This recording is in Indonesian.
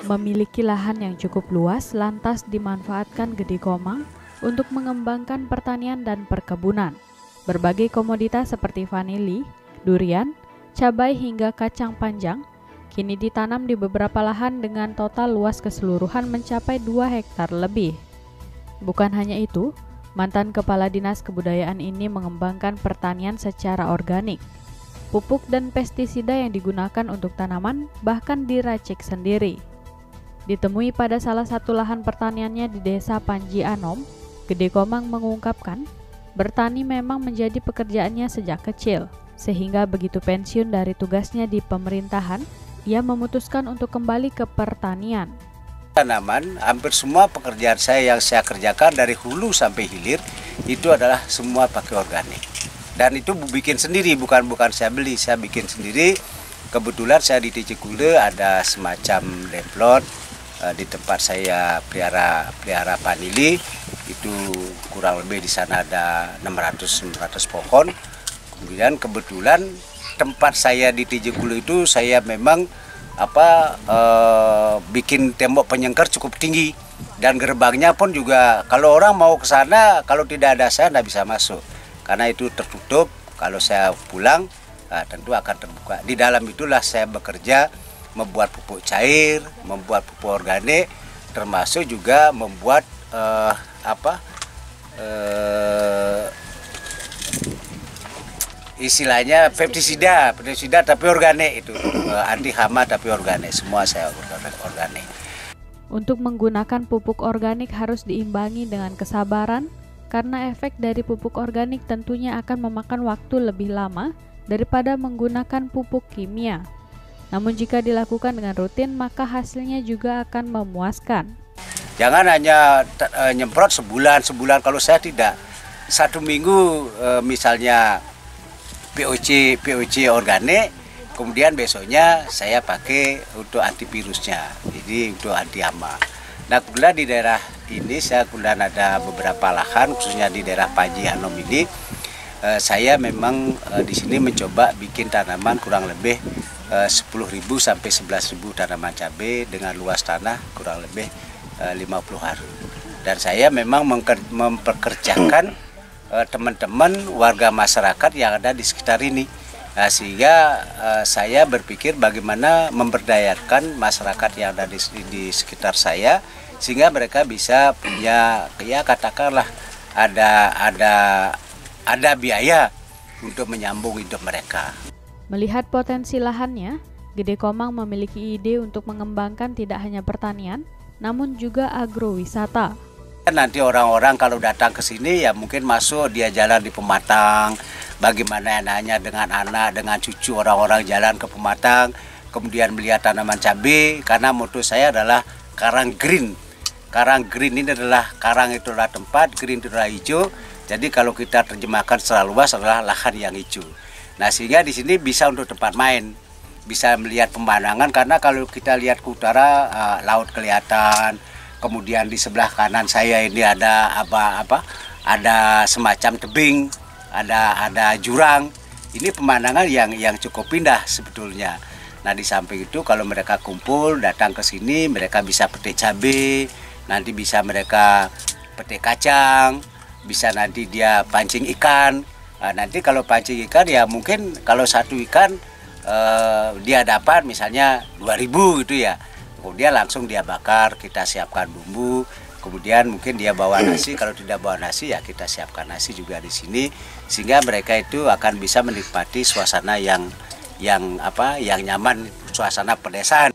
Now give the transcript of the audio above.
Memiliki lahan yang cukup luas, lantas dimanfaatkan Gede Komang untuk mengembangkan pertanian dan perkebunan. Berbagai komoditas seperti vanili, durian, cabai hingga kacang panjang kini ditanam di beberapa lahan dengan total luas keseluruhan mencapai 2 hektar lebih. Bukan hanya itu, mantan Kepala Dinas Kebudayaan ini mengembangkan pertanian secara organik. Pupuk dan pestisida yang digunakan untuk tanaman bahkan diracik sendiri. Ditemui pada salah satu lahan pertaniannya di Desa Panji Anom, Gede Komang mengungkapkan, bertani memang menjadi pekerjaannya sejak kecil, sehingga begitu pensiun dari tugasnya di pemerintahan, ia memutuskan untuk kembali ke pertanian. Tanaman, hampir semua pekerjaan saya yang saya kerjakan dari hulu sampai hilir, itu adalah semua pakai organik. Dan itu bikin sendiri, bukan saya beli, saya bikin sendiri. Kebetulan saya di Ticikule ada semacam demplot. Di tempat saya pelihara vanili, itu kurang lebih di sana ada 600 pohon. Kemudian kebetulan tempat saya di Ticikule itu saya memang bikin tembok penyengker cukup tinggi, dan gerbangnya pun juga kalau orang mau ke sana, kalau tidak ada saya tidak bisa masuk karena itu tertutup. Kalau saya pulang tentu akan terbuka. Di dalam itulah saya bekerja, membuat pupuk cair, membuat pupuk organik, termasuk juga membuat istilahnya pestisida tapi organik, itu anti hama tapi organik, semua saya organik. Untuk menggunakan pupuk organik harus diimbangi dengan kesabaran, karena efek dari pupuk organik tentunya akan memakan waktu lebih lama daripada menggunakan pupuk kimia. Namun jika dilakukan dengan rutin, maka hasilnya juga akan memuaskan. Jangan hanya nyemprot sebulan, kalau saya tidak. 1 minggu misalnya POC organik, kemudian besoknya saya pakai untuk antivirusnya, jadi untuk anti hama. Nah, kemudian di daerah ini saya kemudian ada beberapa lahan, khususnya di daerah Panji Anom ini, saya memang di sini mencoba bikin tanaman kurang lebih 10.000 sampai 11.000 tanaman cabai dengan luas tanah kurang lebih 50 hari. Dan saya memang memperkerjakan teman-teman warga masyarakat yang ada di sekitar ini. Nah, sehingga saya berpikir bagaimana memberdayakan masyarakat yang ada di sekitar saya, sehingga mereka bisa punya, ya katakanlah ada biaya untuk menyambung hidup mereka. Melihat potensi lahannya, Gede Komang memiliki ide untuk mengembangkan tidak hanya pertanian, namun juga agrowisata. Nanti orang-orang kalau datang ke sini ya mungkin masuk, dia jalan di Pematang, bagaimana enaknya dengan anak, dengan cucu orang-orang jalan ke Pematang, kemudian melihat tanaman cabai, karena moto saya adalah karang green. Karang green ini adalah, karang itu adalah tempat, green itu adalah hijau, jadi kalau kita terjemahkan secara luas adalah lahan yang hijau. Nah, sehingga di sini bisa untuk tempat main, bisa melihat pemandangan, karena kalau kita lihat ke utara laut kelihatan, kemudian di sebelah kanan saya ini ada ada semacam tebing, ada jurang. Ini pemandangan yang cukup indah sebetulnya. Nah, di samping itu kalau mereka kumpul datang ke sini, mereka bisa petik cabai, nanti bisa mereka petik kacang, bisa nanti dia pancing ikan. Nah, nanti kalau pancing ikan ya mungkin kalau satu ikan dia dapat misalnya 2.000 gitu ya. Kemudian langsung dia bakar, kita siapkan bumbu. Kemudian mungkin dia bawa nasi, kalau tidak bawa nasi ya kita siapkan nasi juga di sini, sehingga mereka itu akan bisa menikmati suasana yang nyaman, suasana pedesaan.